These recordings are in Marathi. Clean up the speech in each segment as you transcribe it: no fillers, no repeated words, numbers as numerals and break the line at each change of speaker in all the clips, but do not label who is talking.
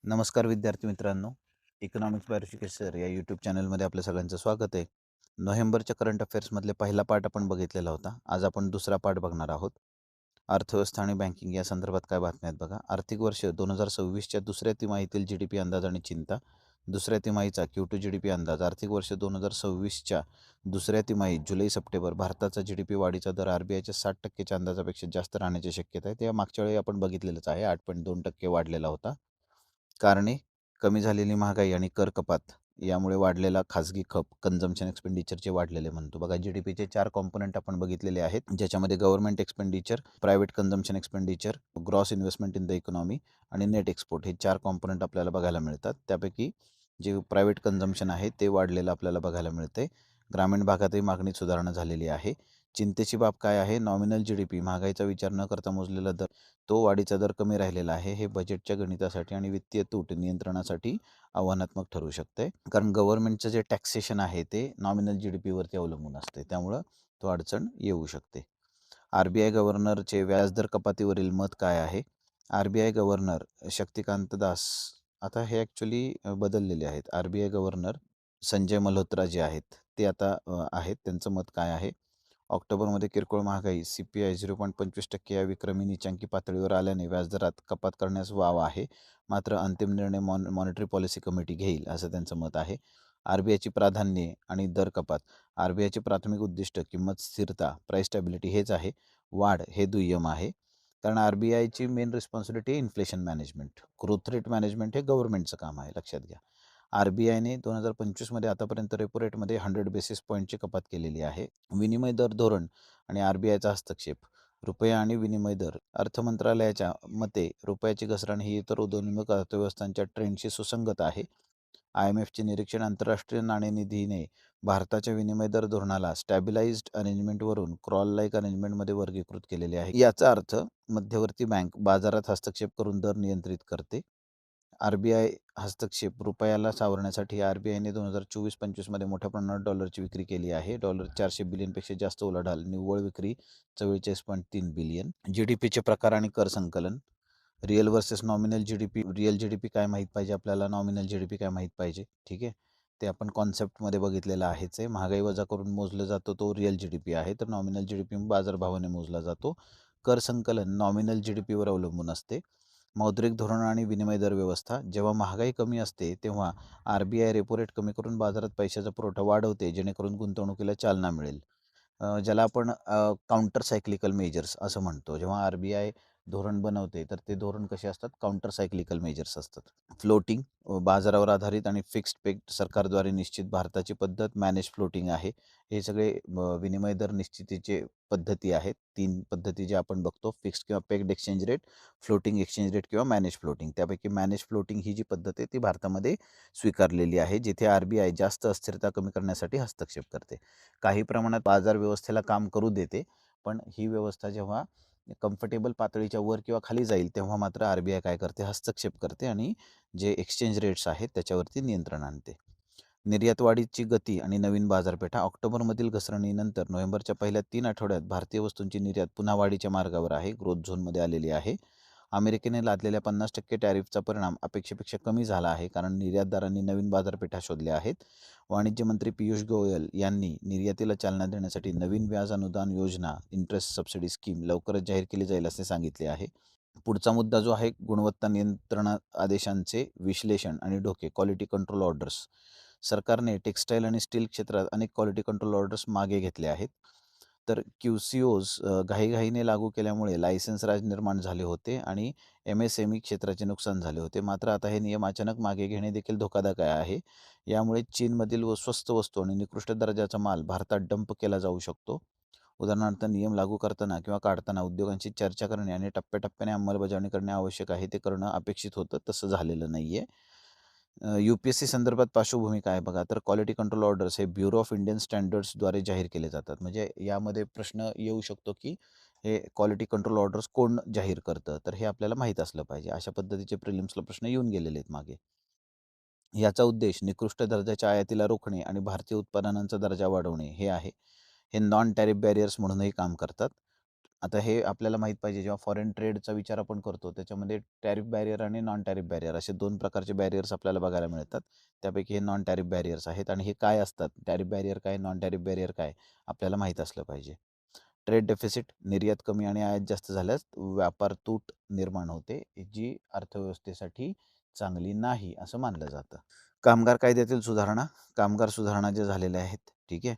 नमस्कार विद्यार्थी मित्रांनो. इकॉनॉमिक्स बाय ऋषिकेश सर या यूट्यूब चॅनलमध्ये आपल्या सगळ्यांचं स्वागत आहे. नोव्हेंबरच्या करंट अफेअर्समधले पहिला पार्ट आपण बघितलेला होता. आज आपण दुसरा पार्ट बघणार आहोत. अर्थव्यवस्था आणि बँकिंग या संदर्भात काय बातम्या आहेत बघा. आर्थिक वर्ष 2026च्या दुसऱ्या तिमाहीतील GDP अंदाज आणि चिंता. दुसऱ्या तिमाहीचा Q2 GDP अंदाज. आर्थिक वर्ष 2026च्या दुसऱ्या तिमाहीत जुलै सप्टेंबर भारताचा GDP वाढीचा दर RBIच्या 60%च्या अंदाजापेक्षा जास्त राहण्याची शक्यता आहे. ते मागच्या वेळी आपण बघितलेलंच आहे. 8.2% वाढलेला होता. कारणे कमी झालेली महागाई आणि कर कपात यामुळे वाढलेला खाजगी खप, कन्झम्पशन एक्सपेंडिचरचे वाढलेले म्हणतो. बघा, GDPचे 4 कॉम्पोनंट आपण बघितलेले आहेत, ज्याच्यामध्ये government expenditure, private consumption expenditure, gross investment in the economy आणि नेट एक्सपोर्ट हे 4 कॉम्पोनंट आपल्याला बघायला मिळतात. त्यापैकी जे प्रायव्हेट कन्झम्पशन आहे ते वाढलेलं आपल्याला बघायला मिळते. ग्रामीण भागातही मागणीत सुधारणा झालेली आहे. चिंतेची बाब काय आहे? नॉमिनल GDP महागाईचा विचार न करता मोजलेला दर, तो वाढीचा दर कमी राहिलेला आहे. हे बजेटच्या गणितासाठी आणि वित्तीय तूट नियंत्रणासाठी आव्हानात्मक ठरू शकते. कारण गव्हर्नमेंटचं जे टॅक्सेशन आहे ते नॉमिनल GDP वरती अवलंबून असते. त्यामुळं तो अडचण येऊ शकते. RBI गव्हर्नरचे व्याजदर कपातीवरील मत काय आहे? RBI गव्हर्नर शक्तिकांत दास, आता हे ॲक्च्युली बदललेले आहेत. RBI गव्हर्नर संजय मल्होत्रा जे आहेत ते आता आहेत. त्यांचं मत काय आहे? ऑक्टोबरमध्ये किरकोळ महागाई CPI 0.25% या विक्रमी नीचांकी पातळीवर आल्याने व्याजदरात कपात करण्यास वाव आहे. मात्र अंतिम निर्णय मॉनिटरी पॉलिसी कमिटी घेईल असं त्यांचं मत आहे. RBIची प्राधान्ये आणि दर कपात. RBIचे प्राथमिक उद्दिष्ट किंमत स्थिरता, प्राइस स्टॅबिलिटी हेच आहे. वाढ हे दुय्यम आहे. कारण RBIची main responsibility inflation management. Growth rate management हे गव्हर्नमेंटचं काम आहे, लक्षात घ्या. RBIने 2025मध्ये आतापर्यंत रेपो रेटमध्ये 100 बेसिस पॉईंटची कपात केलेली आहे. विनिमय दर धोरण आणि RBIचा हस्तक्षेप. रुपया आणि विनिमय दर. अर्थ मंत्रालयाच्या मते रुपयाची घसरण ही इतर उदयोन्मुख अर्थव्यवस्थांच्या ट्रेंडशी सुसंगत आहे. IMFचे निरीक्षण. आंतरराष्ट्रीय नाणेनिधीने भारताच्या विनिमय दर धोरणाला स्टॅबिलाइज्ड अरेंजमेंटवरून क्रॉल लाईक अरेंजमेंटमध्ये वर्गीकृत केलेले आहे. याचा अर्थ मध्यवर्ती बँक बाजारात हस्तक्षेप करून दर नियंत्रित करते. RBI हस्तक्षेप. रुपयाला सावरण्यासाठी RBIने 2024-25मध्ये मोठ्या प्रमाणात डॉलरची विक्री केली आहे. $400 बिलियनपेक्षा जास्त उलाढाल. निव्वळ विक्री 44.3 बिलियन. GDPचे प्रकार आणि कर संकलन. Real versus nominal GDP. Real GDP काय माहीत पाहिजे आपल्याला, नॉमिनल GDP काय माहीत पाहिजे. ठीक आहे, ते आपण कॉन्सेप्टमध्ये बघितलेलं आहेच आहे. महागाई वजा करून मोजलं जातो तो रिअल GDP आहे, तर नॉमिनल GDP बाजारभावाने मोजला जातो. कर संकलन नॉमिनल GDPवर अवलंबून असते. मौद्रिक धोरण आणि विनिमय दर व्यवस्था. जेव्हा महागाई कमी असते तेव्हा RBI रेपो रेट कमी करून बाजारात पैशाचा पुरवठा वाढवते, जेणेकरून गुंतवणुकीला चालना मिळेल. ज्याला आपण काउंटर सायक्लिकल मेजर्स असं म्हणतो. जेव्हा RBI धोरण बनवते तर ते धोरण कसे असतात? काउंटर सायक्लिकल मेजर्स असतात. फ्लोटिंग बाजारावर आधारित आणि फिक्स्ड पेग सरकारद्वारे निश्चित. भारताची पद्धत मॅनेज फ्लोटिंग आहे. हे सगळे विनिमय दर निश्चितीचे पद्धती आहेत. 3 पद्धती जे आपण बघतो: फिक्स्ड किंवा pegged exchange rate, floating exchange rate किंवा मॅनेज फ्लोटिंग. त्यापैकी मॅनेज फ्लोटिंग ही जी पद्धत आहे ती भारतामध्ये स्वीकारलेली आहे, जिथे RBI जास्त अस्थिरता कमी करण्यासाठी हस्तक्षेप करते. काही प्रमाणात बाजार व्यवस्थेला काम करू देते, पण ही व्यवस्था जेव्हा कम्फर्टेबल पातळीच्या वर किंवा खाली जाईल तेव्हा मात्र RBI काय करते? हस्तक्षेप करते आणि जे एक्सचेंज रेट्स आहेत त्याच्यावरती नियंत्रण आणते. निर्यात वाढीची गती आणि नवीन बाजारपेठा. ऑक्टोबरमधील घसरणीनंतर नोव्हेंबरच्या पहिल्या 3 आठवड्यात भारतीय वस्तूंची निर्यात पुन्हा वाढीच्या मार्गावर आहे, ग्रोथ झोनमध्ये आलेली आहे. अमेरिकेने लादलेल्या 50% टॅरिफचा परिणाम अपेक्षेपेक्षा कमी झाला आहे, कारण निर्यातदारांनी नवीन बाजारपेठा शोधल्या आहेत. वाणिज्य मंत्री पियुष गोयल यांनी निर्यातीला चालना देण्यासाठी नवीन व्याज अनुदान योजना, इंटरेस्ट सबसिडी स्कीम लवकरच जाहीर केली जाईल असे सांगितले आहे. पुढचा मुद्दा जो आहे, गुणवत्ता नियंत्रण आदेशांचे विश्लेषण आणि धोके. Quality control orders. सरकारने टेक्स्टाईल आणि स्टील क्षेत्रात अनेक क्वालिटी कंट्रोल ऑर्डर्स मागे घेतले आहेत. तर QCOs घाईघाईने लागू केल्यामुळे लायसन्स राज निर्माण झाले होते आणि MSME क्षेत्राचे नुकसान झाले होते. मात्र आता हे नियम अचानक मागे घेणे देखील धोकादायक आहे. यामुळे चीनमधील स्वस्त वस्तू आणि निकृष्ट दर्जाचा माल भारतात डंप केला जाऊ शकतो. उदाहरणार्थ, नियम लागू करताना किंवा काढताना उद्योगांशी चर्चा करणे आणि टप्प्याटप्प्याने अंमलबजावणी करणे आवश्यक आहे. ते करणं अपेक्षित होतं, तसं झालेलं नाही आहे. UPSC संदर्भात पार्श्वभूमी काय बघा, तर क्वालिटी कंट्रोल ऑर्डर्स हे ब्युरो ऑफ इंडियन स्टँडर्ड्सद्वारे जाहीर केले जातात. म्हणजे यामध्ये प्रश्न येऊ शकतो की हे क्वालिटी कंट्रोल ऑर्डर्स कोण जाहीर करतं, तर हे आपल्याला माहीत असलं पाहिजे. अशा पद्धतीचे प्रिलिम्सला प्रश्न येऊन गेलेले आहेत मागे. याचा उद्देश निकृष्ट दर्जाच्या आयातीला रोखणे आणि भारतीय उत्पादनांचा दर्जा वाढवणे हे आहे. हे नॉन टॅरिफ बॅरियर्स म्हणूनही काम करतात. आता हे आपल्याला माहीत पाहिजे जेव्हा फॉरेन ट्रेडचा विचार आपण करतो त्याच्यामध्ये टॅरिफ बॅरियर आणि नॉन टॅरिफ बॅरियर असे 2 प्रकारचे बॅरियर्स आपल्याला बघायला मिळतात. त्यापैकी हे नॉन टॅरिफ बॅरियर्स आहेत आणि हे काय असतात? टॅरिफ बॅरियर काय? नॉन टॅरिफ बॅरियर काय? आपल्याला माहीत असलं पाहिजे. ट्रेड डेफिसिट निर्यात कमी आणि आयात जास्त झाल्यास व्यापार तूट निर्माण होते, जी अर्थव्यवस्थेसाठी चांगली नाही असं मानलं जातं. कामगार कायद्यातील सुधारणा, कामगार सुधारणा ज्या झालेल्या आहेत, ठीक आहे.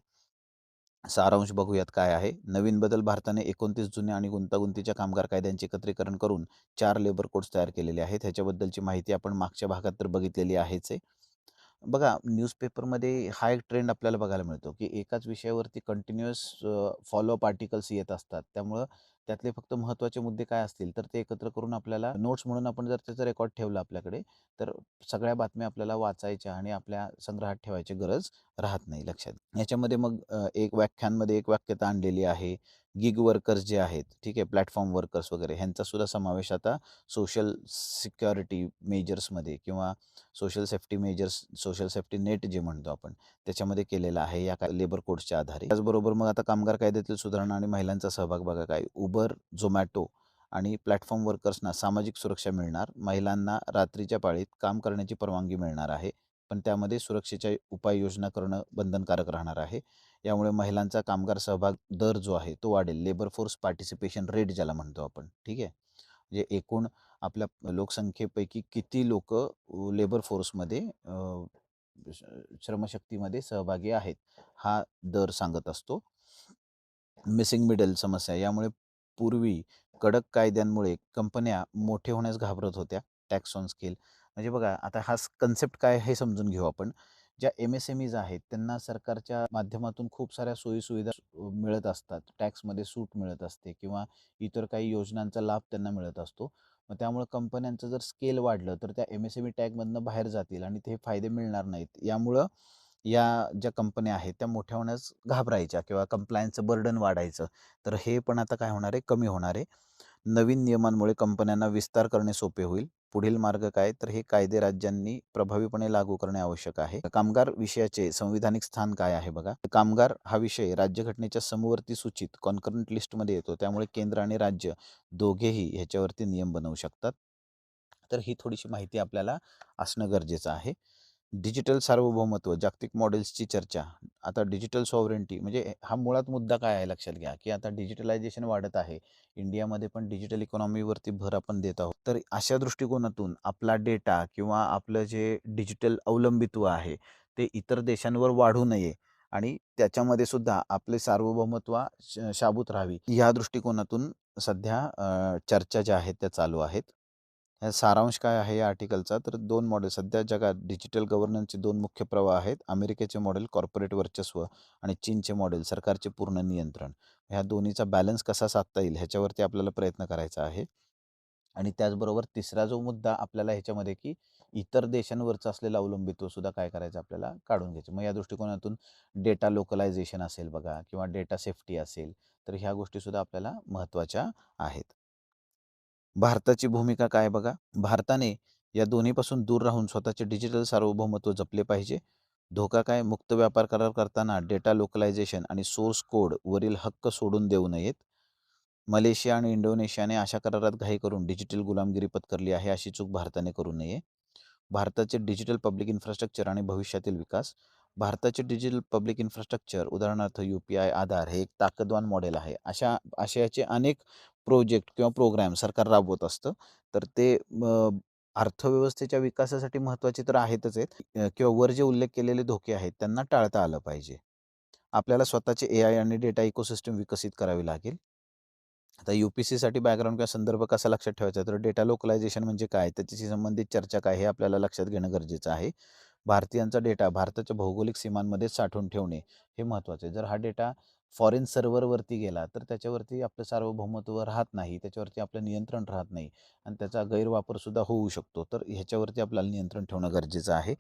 सारांश बघूयात काय आहे. नवीन बदल भारताने 29 जुन्या आणि गुंतागुंतीच्या कामगार कायद्यांचे एकत्रीकरण करून 4 लेबर कोड्स तयार केलेले आहेत. ह्याच्याबद्दलची माहिती आपण मागच्या भागात तर बघितलेली आहेच आहे. बघा न्यूजपेपरमध्ये हा एक ट्रेंड आपल्याला बघायला मिळतो, की एकाच विषयावरती कंटिन्युअस फॉलोअप आर्टिकल्स येत असतात. त्यामुळं त्यातले फक्त महत्त्वाचे मुद्दे काय असतील, तर ते एकत्र करून आपल्याला नोट्स म्हणून आपण जर त्याचा रेकॉर्ड ठेवला आपल्याकडे, तर सगळ्या बातम्या आपल्याला वाचायच्या आणि आपल्या संग्रहात ठेवायची गरज राहत नाही लक्षात. याच्यामध्ये मग एक व्याख्यांमध्ये एक वाक्यता आणलेली आहे. गिग वर्कर्स जे आहेत, ठीक आहे, प्लॅटफॉर्म वर्कर्स वगैरे ह्यांचा सुद्धा समावेश आता सोशल सिक्युरिटी मेजर्समध्ये किंवा social safety measures, social safety net जे म्हणतो आपण, त्याच्यामध्ये केलेला आहे या लेबर कोड्सच्या आधारे. त्याचबरोबर मग आता कामगार कायद्यातील सुधारणा आणि महिलांचा सहभाग बघा काय. उबर, झोमॅटो आणि प्लॅटफॉर्म वर्कर्सना सामाजिक सुरक्षा मिळणार. महिलांना रात्रीच्या पाळीत काम करण्याची परवानगी मिळणार आहे. पण त्यामध्ये सुरक्षेच्या उपाययोजना करणं बंधनकारक राहणार आहे. यामुळे महिलांचा कामगार सहभाग दर जो आहे तो वाढेल. लेबर फोर्स पार्टिसिपेशन रेट ज्याला म्हणतो आपण, ठीक आहे. म्हणजे एकूण आपल्या लोकसंख्येपैकी किती लोकं लेबर फोर्समध्ये श्रमशक्तीमध्ये सहभागी आहेत, हा दर सांगत असतो. मिसिंग मिडल समस्या, यामुळे पूर्वी कडक कायद्यांमुळे कंपन्या मोठे होण्यास घाबरत होत्या. टॅक्स ऑन स्केल म्हणजे बघा आता हा कन्सेप्ट काय हे समजून घेऊ आपण. ज्या MSMEज आहेत त्यांना सरकारच्या माध्यमातून खूप साऱ्या सोयीसुविधा मिळत असतात. टॅक्समध्ये सूट मिळत असते किंवा इतर काही योजनांचा लाभ त्यांना मिळत असतो. मग त्यामुळे कंपन्यांचं जर स्केल वाढलं तर त्या MSME टॅगमधनं बाहेर जातील आणि ते फायदे मिळणार नाहीत. यामुळं या ज्या कंपन्या आहेत त्या मोठ्या होण्यास घाबरायच्या किंवा कंप्लायन्सचं बर्डन वाढायचं. तर हे पण आता काय होणार आहे, कमी होणार आहे. नवीन नियमांमुळे कंपन्यांना विस्तार करणे सोपे होईल. पुढील मार्ग काय, तर हे कायदे राज्यांनी प्रभावीपणे लागू करणे आवश्यक आहे. कामगार विषयाचे संविधानिक स्थान काय आहे बघा. कामगार हा विषय राज्यघटनेच्या समवर्ती सूचित कॉन्करंट लिस्टमध्ये येतो. त्यामुळे केंद्र आणि राज्य दोघेही ह्याच्यावरती नियम बनवू शकतात. तर ही थोडीशी माहिती आपल्याला असणं गरजेचं आहे. डिजिटल सार्वभौमत्व, जागतिक मॉडेल्सची चर्चा. आता डिजिटल सॉव्हरेंटी म्हणजे हा मुळात मुद्दा काय आहे लक्षात घ्या, की आता डिजिटलायझेशन वाढत आहे. इंडियामध्ये पण डिजिटल इकॉनॉमीवरती भर आपण देत आहोत. तर अशा दृष्टिकोनातून आपला डेटा किंवा आपलं जे डिजिटल अवलंबित्व आहे, ते इतर देशांवर वाढू नये आणि त्याच्यामध्ये सुद्धा आपले सार्वभौमत्व शाबूत राहावी. या दृष्टिकोनातून सध्या चर्चा ज्या आहेत त्या चालू आहेत. सारांश काय आहे या आर्टिकलचा, तर 2 मॉडेल सध्या जगात डिजिटल गव्हर्नन्सचे 2 मुख्य प्रवाह आहेत. अमेरिकेचे मॉडेल कॉर्पोरेट वर्चस्व आणि चीनचे मॉडेल सरकारचे पूर्ण नियंत्रण. ह्या दोन्हीचा बॅलन्स कसा साधता येईल ह्याच्यावरती आपल्याला प्रयत्न करायचा आहे. आणि त्याचबरोबर तिसरा जो मुद्दा आपल्याला ह्याच्यामध्ये, की इतर देशांवरचं असलेलं अवलंबित्व सुद्धा काय करायचं आपल्याला काढून घ्यायचं. मग या दृष्टिकोनातून डेटा लोकलायझेशन असेल बघा किंवा डेटा सेफ्टी असेल, तर ह्या गोष्टीसुद्धा आपल्याला महत्त्वाच्या आहेत. भारताची भूमिका काय बघा. भारताने या दोन्हीपासून दूर राहून स्वतःचे डिजिटल सार्वभौमत्व जपले पाहिजे. धोका काय, मुक्त व्यापार करार करताना डेटा लोकलायझेशन आणि सोर्स कोड वरील हक्क सोडून देऊ नयेत. मलेशिया आणि इंडोनेशियाने अशा करारात घाई करून डिजिटल गुलामगिरी पत्करली आहे, अशी चूक भारताने करू नये. भारताचे डिजिटल पब्लिक इन्फ्रास्ट्रक्चर आणि भविष्यातील विकास. भारताचे डिजिटल पब्लिक इन्फ्रास्ट्रक्चर उदाहरणार्थ UPI, आधार हे एक ताकदवान मॉडेल आहे. अशा आशयाचे अनेक प्रोजेक्ट किंवा प्रोग्राम सरकार राबवत असतं. तर ते अर्थव्यवस्थेच्या विकासासाठी महत्त्वाचे तर आहेतच आहेत, किंवा वर जे उल्लेख केलेले धोके आहेत त्यांना टाळता आलं पाहिजे. आपल्याला स्वतःचे AI आणि डेटा इकोसिस्टम विकसित करावी लागेल. आता UPSCसाठी बॅकग्राऊंड किंवा संदर्भ कसा लक्षात ठेवायचा, तर डेटा लोकलायझेशन म्हणजे काय, त्याच्याशी संबंधित चर्चा काय, हे आपल्याला लक्षात घेणं गरजेचं आहे. भारतीयांचा डेटा भारताच्या भौगोलिक सीमांमध्येच साठवून ठेवणे हे महत्त्वाचं आहे. जर हा डेटा फॉरेन सर्व्हरवरती गेला तर त्याच्यावरती आपलं सार्वभौमत्व राहत नाही, त्याच्यावरती आपलं नियंत्रण राहत नाही आणि त्याचा गैरवापरसुद्धा होऊ शकतो. तर ह्याच्यावरती आपल्याला नियंत्रण ठेवणं गरजेचं आहे.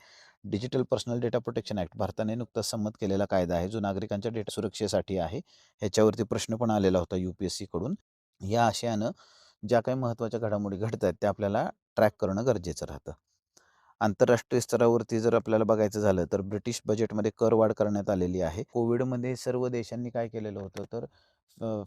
Digital personal data protection act भारताने नुकताच संमत केलेला कायदा आहे, जो नागरिकांच्या डेटा सुरक्षेसाठी आहे. ह्याच्यावरती प्रश्न पण आलेला होता UPSCकडून. या आशयानं ज्या काही महत्त्वाच्या घडामोडी घडत आहेत त्या आपल्याला ट्रॅक करणं गरजेचं राहतं. आंतरराष्ट्रीय स्तरावरती जर आपल्याला बघायचं झालं तर ब्रिटिश बजेटमध्ये करवाढ करण्यात आलेली आहे. कोविडमध्ये सर्व देशांनी काय केलेलं होतं, तर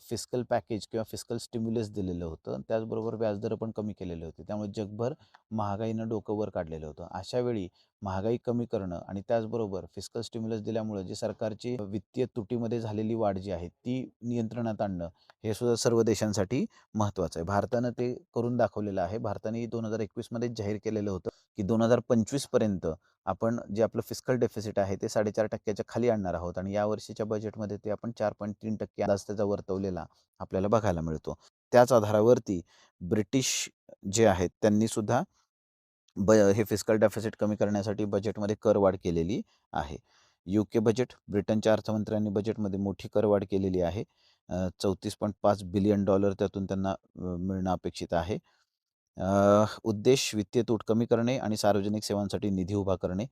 फिस्कल पॅकेज किंवा फिस्कल स्टिम्युलस दिलेलं होतं. त्याचबरोबर व्याजदर पण कमी केलेले होते. त्यामुळे जगभर महागाईनं डोकं वर काढलेलं होतं. अशा वेळी महागाई कमी करणं आणि त्याचबरोबर फिस्कल स्टिम्युलस दिल्यामुळं जी सरकारची वित्तीय तुटीमध्ये झालेली वाढ जी आहे ती नियंत्रणात आणणं हे सुद्धा सर्व देशांसाठी महत्त्वाचं आहे. भारतानं ते करून दाखवलेलं आहे. भारताने 2021 मध्येच जाहीर केलेलं होतं की 2025 पर्यंत आपण जे आपलं फिस्कल डेफिसिट आहे ते 4.5% खाली आणणार आहोत आणि यावर्षीच्या बजेटमध्ये ते आपण 4.3% अंदाज त्याचा वर्तवलेला आपल्याला बघायला मिळतो. त्याच आधारावरती ब्रिटिश जे आहेत त्यांनी सुद्धा हे फिस्कल डेफिसिट कमी करण्यासाठी बजेटमध्ये करवाढ केलेली आहे. UK बजेट, ब्रिटनच्या अर्थमंत्र्यांनी बजेटमध्ये मोठी करवाढ केलेली आहे. $34.5 बिलियन त्यातून त्यांना मिळणं अपेक्षित आहे. उद्देश वित्तीय तूट कमी करणे आणि सार्वजनिक सेवांसाठी निधी उभा करणे.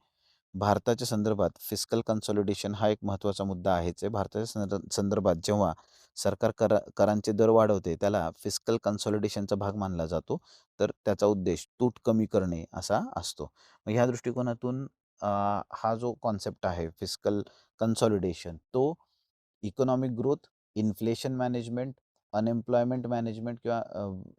भारताच्या संदर्भात फिस्कल कन्सॉलिडेशन हा एक महत्त्वाचा मुद्दा आहेच आहे. भारताच्या संदर्भात जेव्हा सरकार करांचे दर वाढवते त्याला फिस्कल कन्सॉलिडेशनचा भाग मानला जातो. तर त्याचा उद्देश तूट कमी करणे असा असतो. मग ह्या दृष्टिकोनातून हा जो कॉन्सेप्ट आहे फिस्कल कन्सॉलिडेशन तो economic growth, inflation management, unemployment management किंवा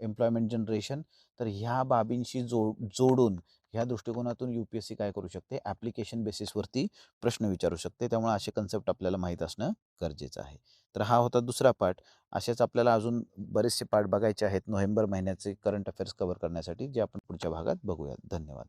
एम्प्लॉयमेंट जनरेशन तर ह्या बाबींशी जोडून ह्या दृष्टिकोनातून UPSC काय करू शकते ॲप्लिकेशन बेसिसवरती प्रश्न विचारू शकते. त्यामुळे असे कन्सेप्ट आपल्याला माहीत असणं गरजेचं आहे. तर हा होता दुसरा पार्ट. असेच आपल्याला अजून बरेचसे पार्ट बघायचे आहेत नोव्हेंबर महिन्याचे करंट अफेअर्स कव्हर करण्यासाठी जे आपण पुढच्या भागात बघूयात. धन्यवाद.